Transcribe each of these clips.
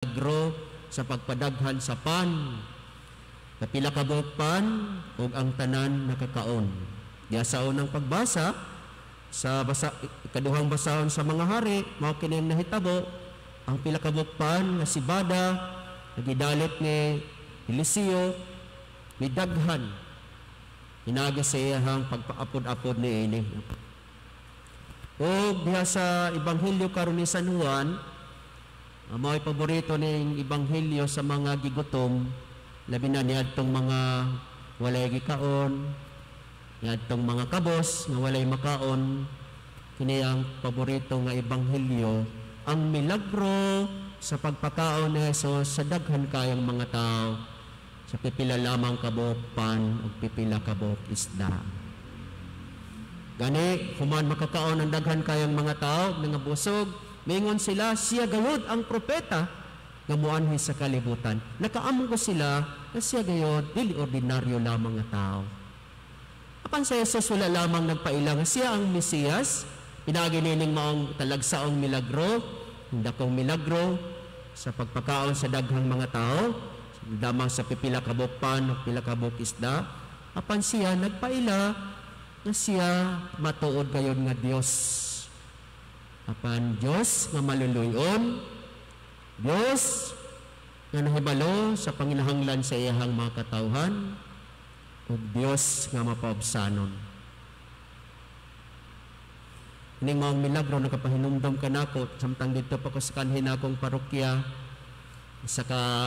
milagro sa pagpadaghan sa pan. Kapila ka buok pan ug ang tanan nakakaon. Diya sa unang pagbasa sa ikaduhang basahon sa mga hari, mao kini ang nahitabo ang pila ka buok pan nga si Bada nagidalit ni Eliseo midaghan hinagi sa iyang pagpaapod-apod ni ini. O diha sa Ebanghelyo karon ni San Juan, mao'y paborito ning Ebanghelyo sa mga gigutom, labi na niadtong mga walay gikaon, niadtong mga kabos nga walay makaon. Kini ang paborito nga Ebanghelyo, ang milagro sa pagpakaon ni Jesus sa daghan kayang mga tao, sa pipila lamang kabuok pan ug pipila kabuok isda. Gani, human makakaon ang daghan kayang mga tao, mga busog, mingon sila, siya gayod ang propeta nga muanhi sa kalibutan. Nakaamong ko sila na siya gayod, dili ordinaryo lamang nga tao. Apan sa Jesus wala lamang nagpailang, siya ang Mesiyas, pinaginining maong talagsaong milagro, dakong milagro sa pagpakaon sa daghang mga tao, damang sa pipila kabuk pan o pila kabuk isda. Apan siya nagpaila na siya matuod gayon nga Dios. Apan Dios nga maluluyon, Dios nga nahibalo sa panginahanglan sa iyang mga katawhan, ug Dios nga mapaubsanon. Ining mga milagro nakapahinumdom kanako samtang dito pa ko sa kanhin akong parokya sa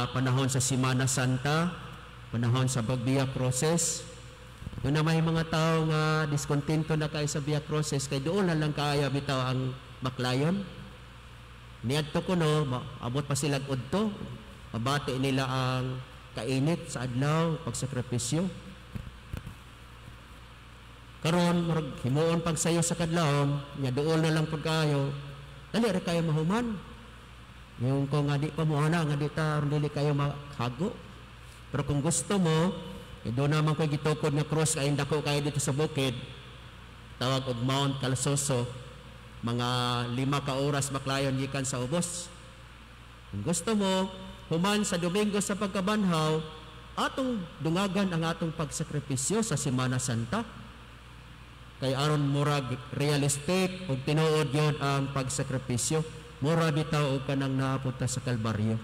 panahon sa Semana Santa, panahon sa Via Crucis. Doon na may mga tao nga diskontento na kayo sa Via Crucis, kay doon na lang kaya bitaw ang maklayon. Niadto ko no, abot pa sila udto, mabati nila ang kainit sa adlaw, pagsakripisyo. Karon himuon pagsayo sa kadlawon, nya doon na lang pud kayo, dali ra kayo mahuman. Yung kung nga di pa mo ana, nga di ta dili kayo makago. Pero kung gusto mo, doon naman ko gitukod nga cross kay dako kayo dito sa bukid, tawag og Mount Calsoso, mga 5 ka oras maklayon gikan sa ubos. Kung gusto mo, human sa Domingo sa pagkabanhaw, atong dungagan ang atong pagsakripisyo sa Semana Santa. Kay aron murag realistic ug tinuod yon ang pagsakripisyo. Mura bitaw og kanang naapunta sa Kalbaryo.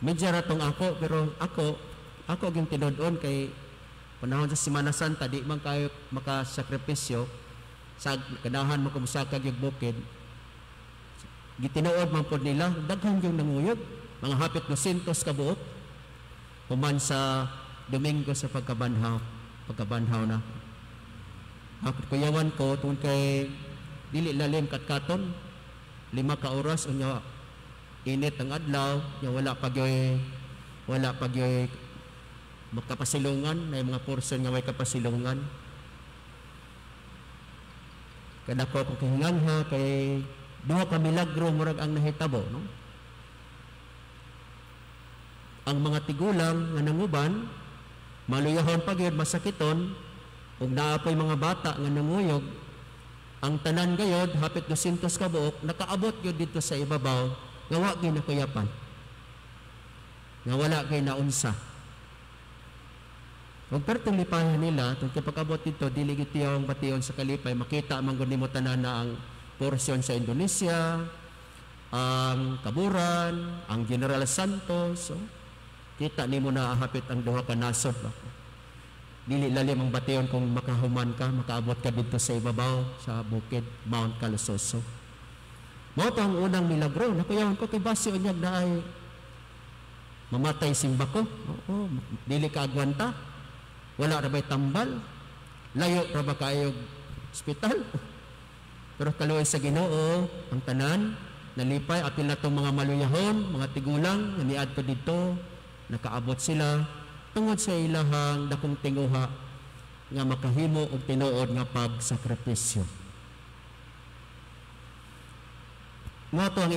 Medyo ratong ako, pero ako yung tinudon kay panahon sa Semana Santa, di man kayo makasakripisyo sa kanahan mo kumusakag yung bukid. Gitinuod man po nila, daghang yung nanguyog, mga hapit 200 kabuok, human sa Domingo sa pagkabanhaw na. Ako kuyawan ko, tungkol kay dili lalim katkaton, 5 ka oras unya init ang adlaw, nya wala pagyoy makapasilungan, may mga portion nga may kapasilungan. Kada ko kahingangha kay duha ka milagro murag ang nahitabo, no? Ang mga tigulang nga nanguban maluyahon pagyud masakiton ug naapoy mga bata nga nanguyog. Ang tanan gayod, hapit 200 kabuok, nakaabot yun dito sa ibabaw, nga wa gyud nakuyapan. Nga wala kay naunsa. Kung pertong lipahan nila, kung kapag-abot dito, dili gid ang bation sa kalipay, makita man gud nimo tanan na ang porsyon sa Indonesia, ang Kaburan, ang General Santos, so, kita nimo na hapit ang duha ka nasod. Dili lalim ang bation kung makahuman ka, makaabot ka dito sa ibabaw sa bukid Mount Calsoso. Mao to ang unang milagro. Nakuyawan ko kay base unyag na ay mamatay simba ko. Oo, dili ka agwanta. Wala ra bay tambal. Layo ra ba kayo ospital. Pero kaluoy sa Ginoo ang tanan nalipay apil na tong mga maluyahon, mga tigulang nga niadto dito, nakaabot sila tungod sa ilahang dakong tinguha nga makahimo og tinuod nga pagsakripisyo. Nga to ang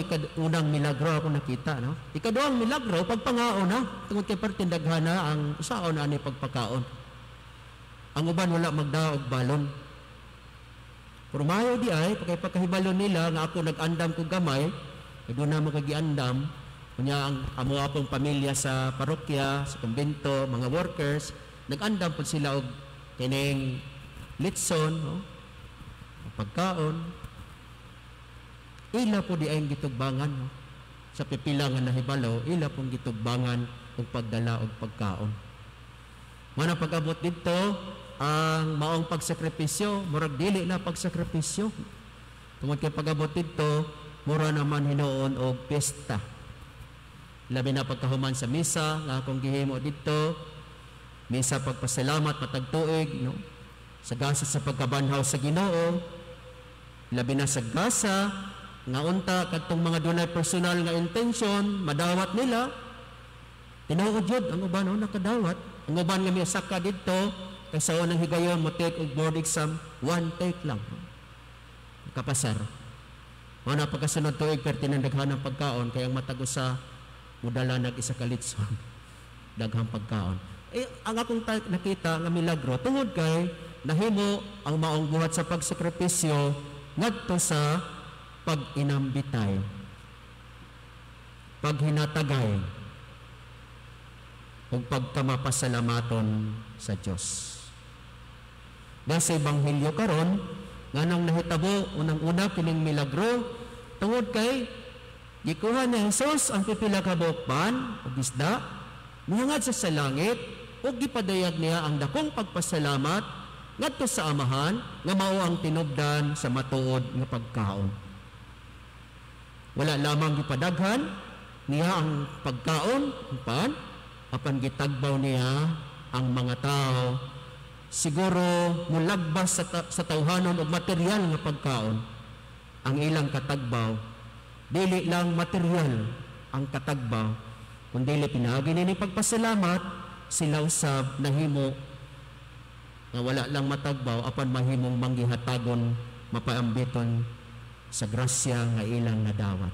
unang milagro ako nakita, no? Ikaduhang milagro pagpangaon na tungod kay pertindaghana ang usaon ani pagpakaon. Ang uban wala magdaog balon. Pero mayo di ay pagkahibalon nila nga ako nag-andam ko gamay, doon na makagiandam, Kunya ang amo apong pamilya sa parokya, sa kumbento, mga workers, nag-andam po sila og kining litson, no? Pagkaon. Ila po di ay gitugbangan, no? Sa pipila nga nahibalo, ila pong gitugbangan og pagdala og pagkaon. Mana pag-abot dito, ang maong pagsakripisyo, murag dili na pagsakripisyo. Tungod kay pag-abot dito, mura naman hinuon og piyesta. Labi na pagkahuman sa misa, nga akong gihimo dito, misa pagpasalamat matag tuig, no? Sa gasa sa pagkabanhaw sa Ginoo, labi na sa gasa, nga unta kadtong mga dunay personal nga intention, madawat nila, tinuod yun, ang uban o nakadawat. Ang uban nga may saka dito, kaysa unang higayon mo take og board exam, one take lang. Kapasar. Mana pagkasunod tuig, pertinang daghan ng pagkaon, kaya ang matago sa mudala nag-isa kalitson daghang pagkaon. Ang akong nakita nga milagro tungod kay nahimo ang maong buhat sa pagsakripisyo ngadto sa pag-inambitay, paghinatagay ug pagkamapasalamaton sa Dios. Sa Ebanghelyo karon nganong nahitabo unang-una kining milagro tungod kay gikuha ni Jesus ang pipila ka bukban o isda, nihangad sa langit, o gipadayag niya ang dakong pagpasalamat ngadto sa Amahan nga mao ang tinubdan sa matuod nga pagkaon. Wala lamang gipadaghan niya ang pagkaon, apan gitagbaw niya ang mga tao. Siguro mulagbas sa tawhanon og material nga pagkaon ang ilang katagbaw. Dili lang material ang katagbaw, kundi pinagi ni pagpasalamat, sila usab nahimo nga wala lang matagbaw apan mahimong manggihatagon mapaambiton sa grasya nga ilang nadawat.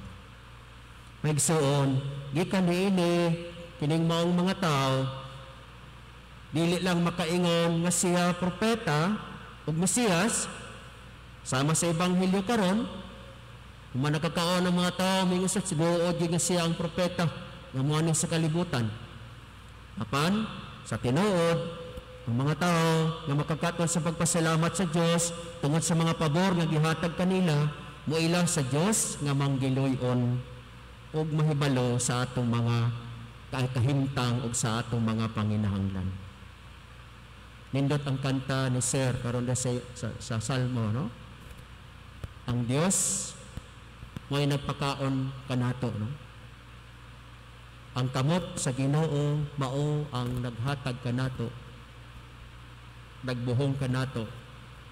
Maigsuon, gikan niini kining maong mga tao dili lang makaingon nga siya propeta ug Mesiyas sama sa Ebanghelyo karon. Kung nakakaon ng mga tao, may usat siguro nga siya ang propeta nga muaning sa kalibutan. Apan, sa tinuod, ang mga tao nga makakaton sa pagpasalamat sa Diyos tungod sa mga pabor nga gihatag kanila, muila sa Diyos nga manggiloyon ug mahibalo sa atong mga kahimtang ug sa atong mga panginahanglan. Nindot ang kanta ni Sir karon sa Salmo, no? Ang Diyos mo'y nagpakaon kanato, no? Ang kamot sa Ginoo mao ang naghatag kanato, nagbuhong kanato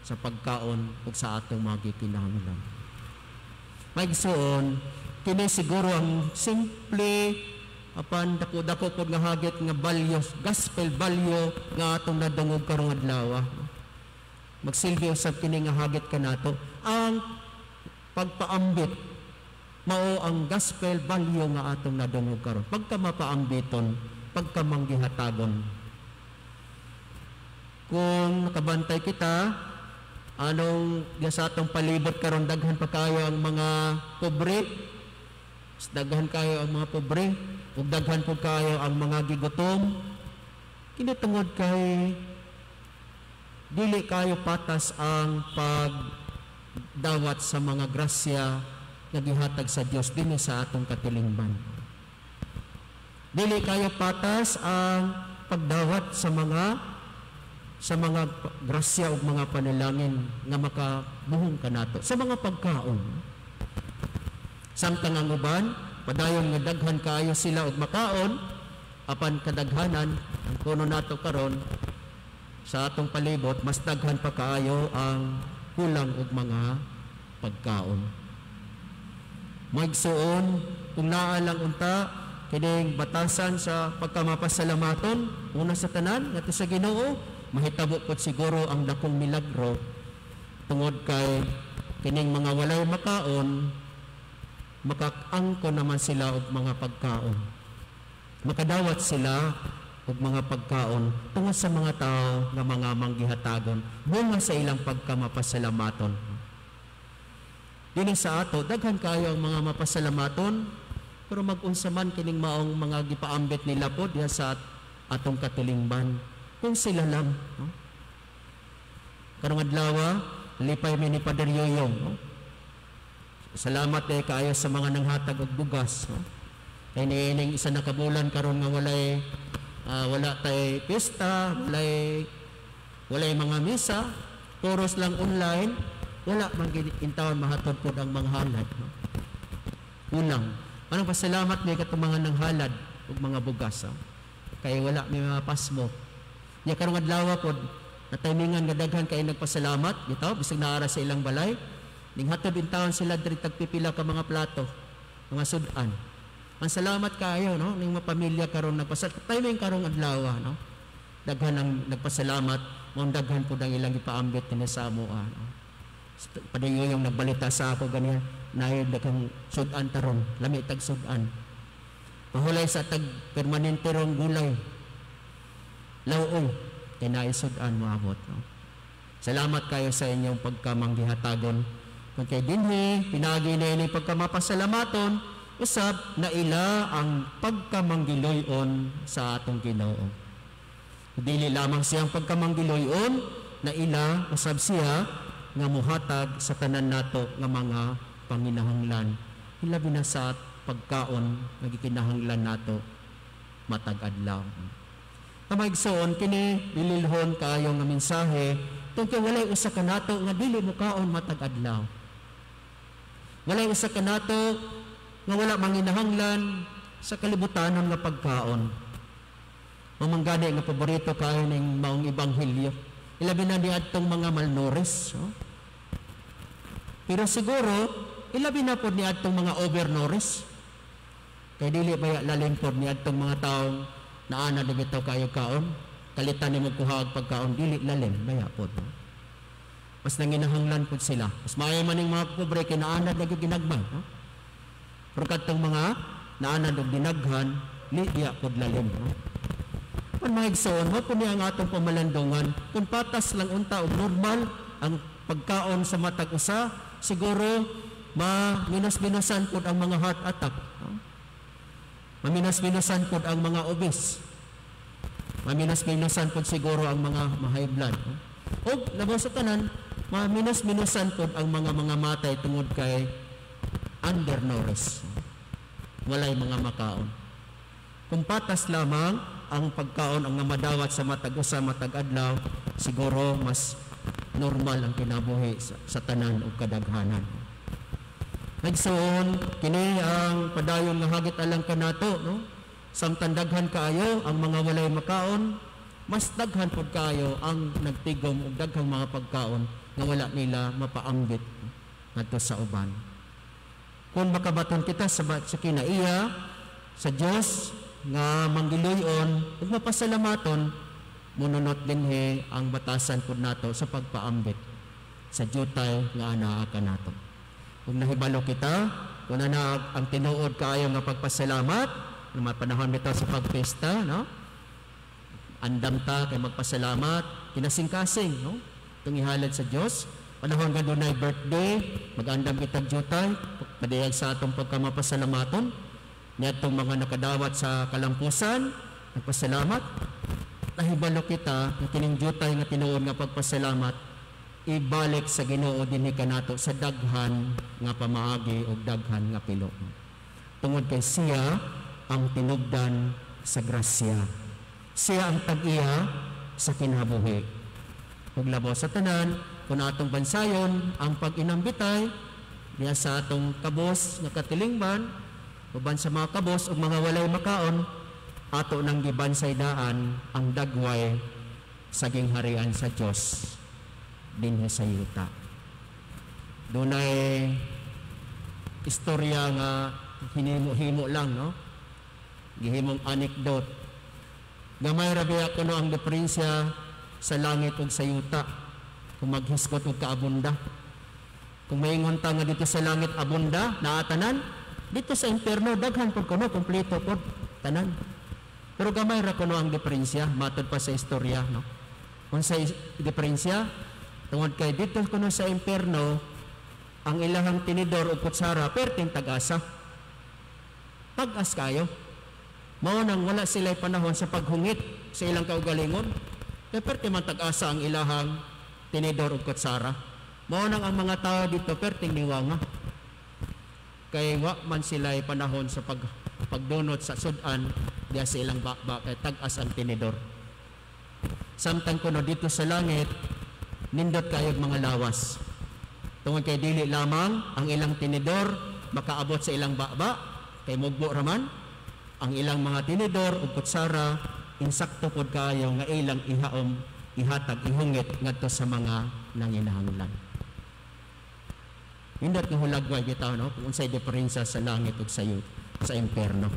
sa pagkaon ug sa atong mga gikinahanglan. Maigsuon, kini siguro ang simple apan dako-dako pod nga hagit nga balyo, gospel balyo nga atong nadungog karong adlaw. Magsilbi usab kini nga hagit kanato ang pagpaambit mao ang gospel value nga atong nadungog karon. Pagka mapaambiton, pagka manggihatagon. Kung nakabantay kita, anong sa atong palibot karon daghan pa kayo ang mga pobre, daghan kayo ang mga pobre, ug daghan po kayo ang mga gigutom. Kinitungod kay dili kayo patas ang pagdawat sa mga grasya nagihatag sa Dios dinhi sa atong katilingban. Dili kayo patas ang pagdawat sa mga grasya ug mga panalangin nga makabuhong kanato sa mga pagkaon. Samtang ang uban padayon nga daghan kaayo sila og makaon, apan kadaghanan ang kuno nato karon sa atong palibot mas daghan pa kaayo ang kulang og mga pagkaon. Maigsuon, kung naa lang unta, kining batasan sa pagkamapasalamaton, una sa tanan, nato sa Ginoo, mahitabo po siguro ang dakong milagro, tungod kay kining mga walay makaon, makakangko naman sila og mga pagkaon. Makadawat sila og mga pagkaon tungod sa mga tao nga mga manggihatagon, bunga sa ilang pagkamapasalamaton. Dili sa ato, daghan kayo ang mga mapasalamaton, Pero mag-unsa man kining maong mga gipaambit nila po diha sa atong katulingban. Kung sila lang, no? Karong adlaw, lipay mi ni Padre Yoyong, no? Salamat kaayo sa mga nanghatag og bugas, no? Kay niining isa na kabulan karon nga wala tay pista, walay mga misa, puros lang online, wala man gid intawon mahatod pod ang mga halad, no? Ulang. Anong pasalamat mi katong mga nanghalad og mga bugas, no? Kay wala may mga pasmo. Nya karong adlaw pod na timingan nga daghan kay nagpasalamat bitaw bisag naara sa ilang balay ning hatod intawon sila diri tagpipila ka mga plato, mga sudan. Ang salamat kaayo, no, ning mga pamilya karon timing karong adlaw, no. Daghan ang nagpasalamat, mao daghan pud ang ilang ipaambit dinhi sa amoa, no. Padayo yung nagbalita sa ako ganyan, naay daghang sudan taron, lami tag sudan. Mahulay sa tag permanente rong gulay. Laoy, tinay sudan moabot, no. Salamat kayo sa inyong pagkamanggihatagon. Kung kay dinhi pinagi na ini pagkamapasalamaton, usab na ila ang pagkamanggiloyon sa atong Ginoo. Dili lamang siyang pagkamanggiloyon na ila usab siya nga muhatag sa tanan nato nga mga panginahanglan. Hilabi na sa pagkaon nga gikinahanglan nato matag adlaw. Kamaigsoon kini dililhon kaayo nga mensahe tungkol walay usa ka nato nga dili mo kaon matag adlaw. Walay usa ka nato nga wala manginahanglan sa kalibutanon nga pagkaon. Mamanggani nga paborito kayo ning maong ebanghelyo. Ilabi na niadtong mga malnourished, no? Pero siguro ilabi na pod niadtong mga overnourished. Kay dili baya lalim pod niadtong mga taong naana na bitaw kayo kaon. Kalitan nimo kuha og pagkaon dili lalim baya pod. No? Mas nanginahanglan pod sila. Mas maayo man ning mga pobre kay naana na ginagmay, no? Pero katong mga naanad og dinaghan, diya pod lalim. No? Kung mahigsoon, mo po niya ang atong pamalandungan, kung patas lang unta o normal ang pagkaon sa matag usa, siguro maminas-minasan pod ang mga heart attack. No? Maminas-minasan pod ang mga obese. Maminas-minasan pod siguro ang mga high blood. No? O labaw sa tanan, maminas-minasan pod ang mga matay tungod kay undernourished. Walay mga makaon. Kung patas lamang ang pagkaon ang madawat sa matag usa matag adlaw, siguro mas normal ang kinabuhi sa tanan ug kadaghanan. Nagsuon kini ang padayon nga hagit alang kanato, no? Samtang daghan kaayo ang mga walay makaon, mas daghan pod kaayo ang nagtigom og daghang mga pagkaon nga wala nila mapaambit ngadto sa uban. Kung makabaton kita sa kinaiya sa Dios nga manggiloyon ug mapasalamaton, mununot dinhi ang batasan pud nato sa pagpaambit sa jutay nga anaa kanato. Kung nahibalo kita, kung na ang tinuod kaayo nga pagpasalamat, na mapanahon bitaw sa pagpesta, no? Andam ta kay magpasalamat, kinasing-kasing, no? Tungihalad sa Dios. Panahon nga dunay birthday, mag-andam kitag jutay, padayag sa atong pagkamapasalamaton, niadtong mga nakadawat sa kalampusan, nagpasalamat. Nahibalo kita na kining jutay nga tinuod nga pagpasalamat, ibalik sa Ginoo dinhi kanato sa daghan nga pamaagi o daghan nga pilo. Tungod kay siya ang tinubdan sa grasya. Siya ang tag-iya sa kinabuhi. Ug labaw sa tanan, kung atong bansayon ang pag-inambitay diya sa atong kabos nga katilingban, uban sa mga kabos ug mga walay makaon, ato nang gibansay daan ang dagway sa gingharian sa Dios dinhi sa yuta. Dunay istorya nga hinimo lang, no? Gihimong anecdote. Gamay ra biya kuno ang diferensya sa langit ug sa yuta. Kung maghisgot ug kaabunda. Kung maingon ta nga dito sa langit abunda naa tanan, dito sa impierno daghan pud kuno kompleto pud tanan. Pero gamay ra kuno ang diferensya matod pa sa istorya, no? Kung sa diferensya tungod kay dito kuno sa impierno ang ilahang tinidor ug kutsara perting tag-asa. Tag-as kayo. Mao nang wala sila'y panahon sa paghungit sa ilang kaugalingon. Perti man tag-asa ang ilahang tinidor ug kutsara. Mao nang ang mga tao dito perting niwanga. Kay wa man sila'y panahon sa pagdunot sa sudan diya sa ilang bakbak kay tag-as ang tinidor. Samtang kuno dito sa langit nindot kayo mga lawas. Tungod kay dili lamang ang ilang tinidor makaabot sa ilang bakbak kay mugbo raman. Ang ilang mga tinidor ug kutsara insakto pod kayo nga ilang ihatag ihungit ngadto sa mga nanginahanglan. Hindot nga hulagway kita no kung unsay diferensya sa langit ug sa impierno.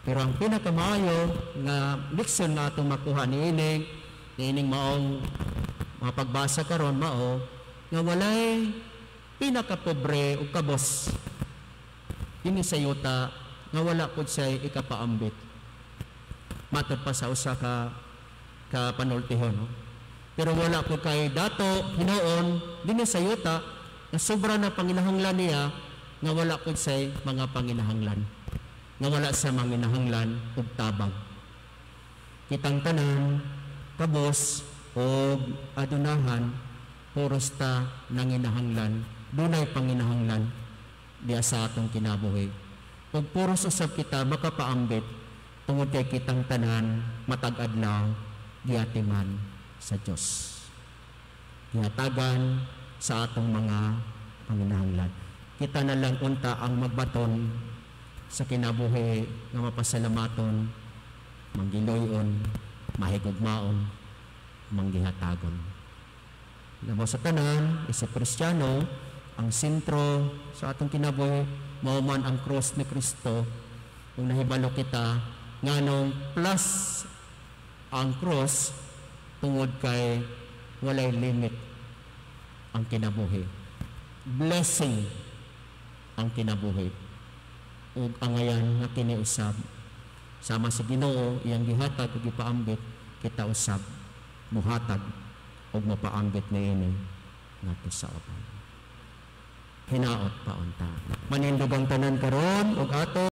Pero ang pinakamaayo nga leksyon nga atong makuha niining maong mapagbasa karon mao nga walay pinakapobre ug kabos dinhi sa yuta nga wala pod siya ikapaambit. Matod pa sa usa ka panultihon. No? Pero wala po kay dato hinoon dinhi sa yuta na sobra na panginahanglan niya nga wala po siya mga panginahanglan. Nga wala sa manginahanglan ug tabang. Kitang tanan kabos o adunahan puros ta nanginahanglan dunay panginahanglan diya sa atong kinabuhi. Pag puros usab kita makapaambit tungod kay kitang tanan matag-adlaw giatiman sa Dios. Gihatagan sa atong mga panginahanglan. Kita na lang unta ang magbaton sa kinabuhi nga mapasalamaton, manggiloyon, mahigugmaon, manggihatagon. Namo sa tanan, isa Kristiyano, ang sentro sa atong kinabuhi mao man ang cross ni Kristo. Kung nahibalo kita nganong plus ang cross tungod kay walay limit ang kinabuhi. Blessing ang kinabuhi. Ug angayan nga kiniusab sama sa Ginoo iyang gihatag ug gipaambit kita usab muhatag ug mapaambit niini ngadto sa uban. Hinaot pa unta. Manindugang tanan karon ug ato